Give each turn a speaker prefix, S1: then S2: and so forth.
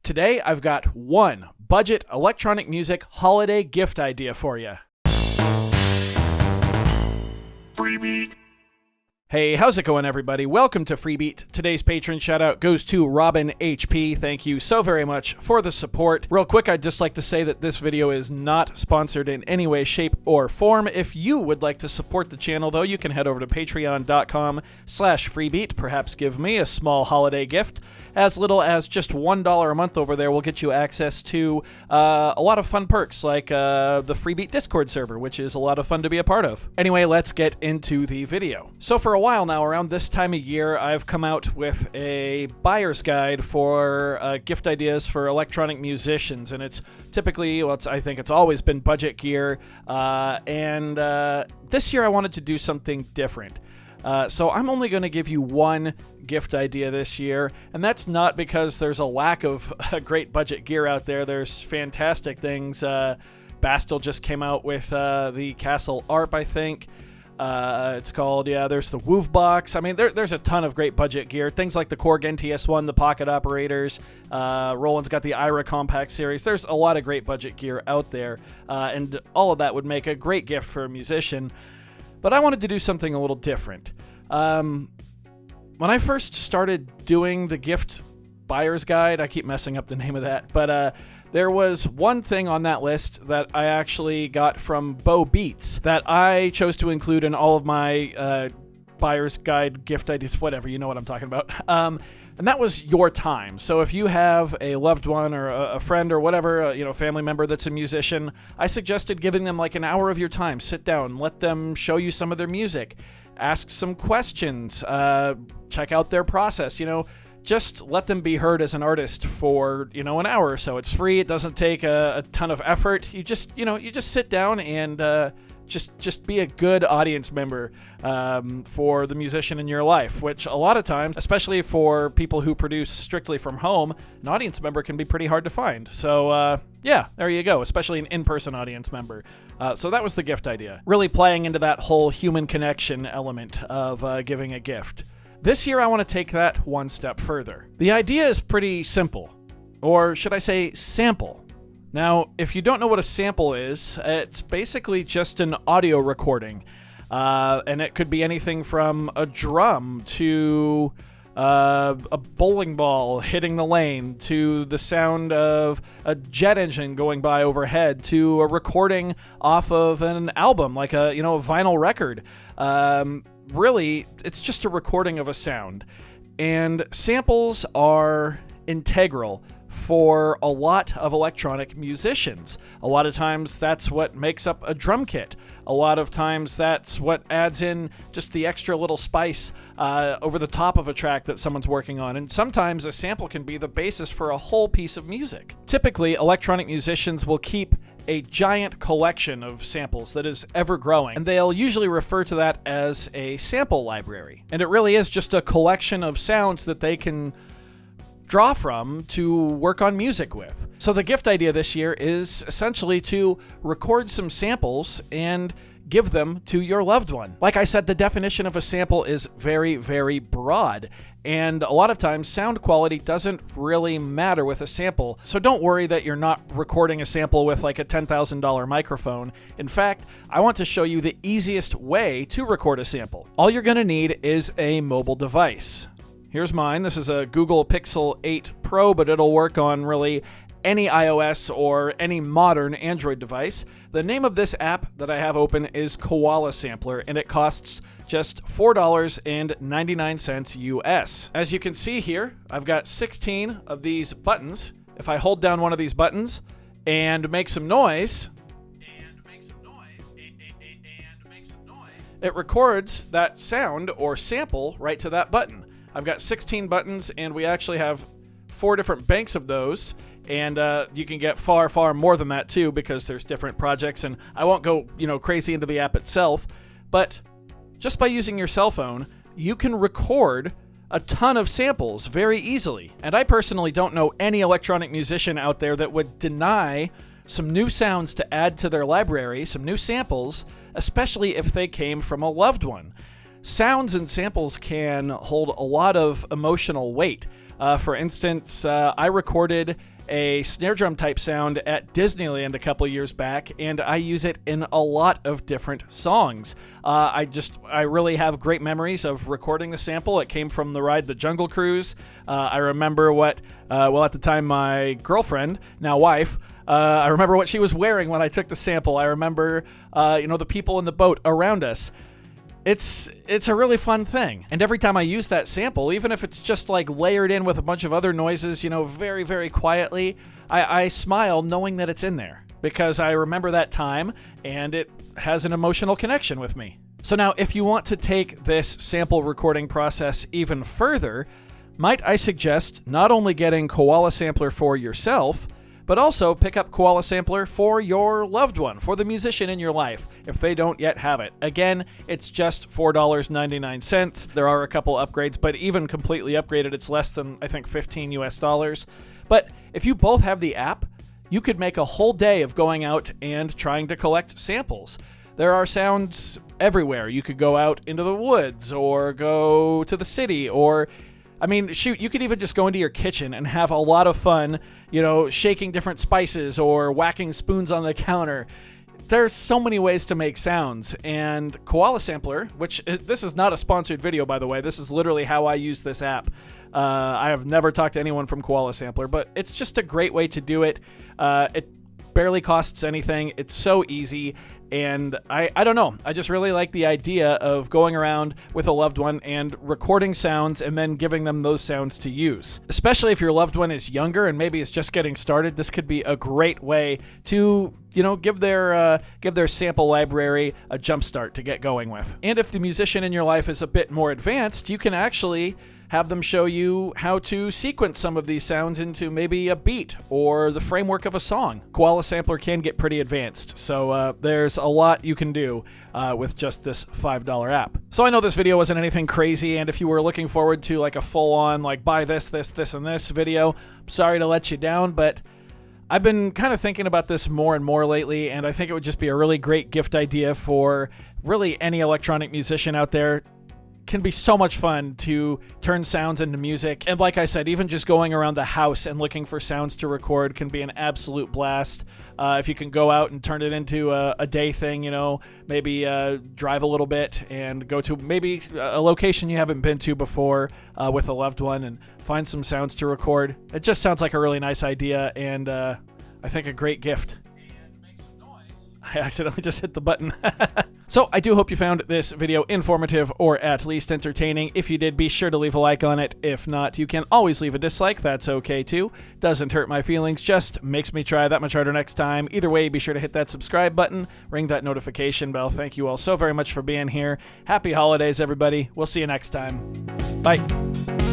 S1: Today, I've got one budget electronic music holiday gift idea for you. Freebie. Hey, how's it going, everybody? Welcome to Freebeat. Today's patron shout-out goes to Robin HP. Thank you so very much for the support. Real quick, I'd just like to say that this video is not sponsored in any way, shape, or form. If you would like to support the channel, though, you can head over to patreon.com/freebeat. Perhaps give me a small holiday gift. As little as just $1 a month over there will get you access to a lot of fun perks, like the Freebeat Discord server, which is a lot of fun to be a part of. Anyway, let's get into the video. So for a while now, around this time of year, I've come out with a buyer's guide for gift ideas for electronic musicians, and it's typically, I think it's always been budget gear, and this year I wanted to do something different. So I'm only going to give you one gift idea this year, and that's not because there's a lack of great budget gear out there. There's fantastic things. Bastel just came out with the Castle ARP, I think. It's called, there's the Woof Box. I mean, there's a ton of great budget gear. Things like the Korg NTS-1, the Pocket Operators. Roland's got the Ira Compact Series. There's a lot of great budget gear out there, and all of that would make a great gift for a musician. But I wanted to do something a little different. When I first started doing the gift buyer's guide, I keep messing up the name of that, but there was one thing on that list that I actually got from Bo Beats that I chose to include in all of my buyer's guide gift ideas, whatever, you know what I'm talking about. And that was your time. So if you have a loved one or a friend or whatever, family member that's a musician, I suggested giving them like an hour of your time. Sit down, let them show you some of their music, ask some questions, check out their process, just let them be heard as an artist for, an hour or so. It's free. It doesn't take a ton of effort. You just sit down and just be a good audience member for the musician in your life, which a lot of times, especially for people who produce strictly from home, an audience member can be pretty hard to find. So, there you go, especially an in-person audience member. So that was the gift idea, really playing into that whole human connection element of giving a gift. This year, I want to take that one step further. The idea is pretty simple, or should I say sample. Now, if you don't know what a sample is, it's basically just an audio recording, and it could be anything from a drum to a bowling ball hitting the lane, to the sound of a jet engine going by overhead, to a recording off of an album, like a vinyl record. Really, it's just a recording of a sound. And samples are integral for a lot of electronic musicians. A lot of times that's what makes up a drum kit. A lot of times that's what adds in just the extra little spice over the top of a track that someone's working on. And sometimes a sample can be the basis for a whole piece of music. Typically, electronic musicians will keep a giant collection of samples that is ever growing, and they'll usually refer to that as a sample library. And it really is just a collection of sounds that they can draw from to work on music with. So the gift idea this year is essentially to record some samples and give them to your loved one. Like I said, the definition of a sample is very, very broad, and a lot of times sound quality doesn't really matter with a sample. So don't worry that you're not recording a sample with like a $10,000 microphone. In fact, I want to show you the easiest way to record a sample. All you're gonna need is a mobile device. Here's mine. This is a Google Pixel 8 Pro, but it'll work on really any iOS or any modern Android device. The name of this app that I have open is Koala Sampler, and it costs just $4.99 US. As you can see here, I've got 16 of these buttons. If I hold down one of these buttons and make some noise, it records that sound or sample right to that button. I've got 16 buttons, and we actually have 4 different banks of those, and you can get far, far more than that too, because there's different projects, and I won't go, crazy into the app itself, but just by using your cell phone, you can record a ton of samples very easily. And I personally don't know any electronic musician out there that would deny some new sounds to add to their library, some new samples, especially if they came from a loved one. Sounds and samples can hold a lot of emotional weight. For instance, I recorded a snare drum type sound at Disneyland a couple years back, and I use it in a lot of different songs. I really have great memories of recording the sample. It came from the ride The Jungle Cruise. I remember at the time, my girlfriend, now wife, I remember what she was wearing when I took the sample. I remember, the people in the boat around us. It's a really fun thing. And every time I use that sample, even if it's just like layered in with a bunch of other noises, very, very quietly, I smile knowing that it's in there because I remember that time and it has an emotional connection with me. So now, if you want to take this sample recording process even further, might I suggest not only getting Koala Sampler for yourself, but also pick up Koala Sampler for your loved one, for the musician in your life, if they don't yet have it. Again, it's just $4.99. There are a couple upgrades, but even completely upgraded, it's less than, I think, $15 US. But if you both have the app, you could make a whole day of going out and trying to collect samples. There are sounds everywhere. You could go out into the woods or go to the city or... you could even just go into your kitchen and have a lot of fun, shaking different spices or whacking spoons on the counter. There's so many ways to make sounds, and Koala Sampler, which this is not a sponsored video, by the way. This is literally how I use this app. I have never talked to anyone from Koala Sampler, but it's just a great way to do it. It barely costs anything. It's so easy. And I don't know. I just really like the idea of going around with a loved one and recording sounds and then giving them those sounds to use. Especially if your loved one is younger and maybe is just getting started, this could be a great way to, give their sample library a jump start to get going with. And if the musician in your life is a bit more advanced, you can actually have them show you how to sequence some of these sounds into maybe a beat or the framework of a song. Koala Sampler can get pretty advanced, so there's a lot you can do with just this $5 app. So I know this video wasn't anything crazy, and if you were looking forward to like a full-on buy this, and this video, I'm sorry to let you down, but I've been kind of thinking about this more and more lately, and I think it would just be a really great gift idea for really any electronic musician out there. Can be so much fun to turn sounds into music. And like I said, even just going around the house and looking for sounds to record can be an absolute blast. If you can go out and turn it into a day thing, maybe drive a little bit and go to maybe a location you haven't been to before with a loved one and find some sounds to record. It just sounds like a really nice idea and I think a great gift. I accidentally just hit the button. So I do hope you found this video informative or at least entertaining. If you did, be sure to leave a like on it. If not, you can always leave a dislike. That's okay too. Doesn't hurt my feelings, just makes me try that much harder next time. Either way, be sure to hit that subscribe button, ring that notification bell. Thank you all so very much for being here. Happy holidays, everybody. We'll see you next time. Bye.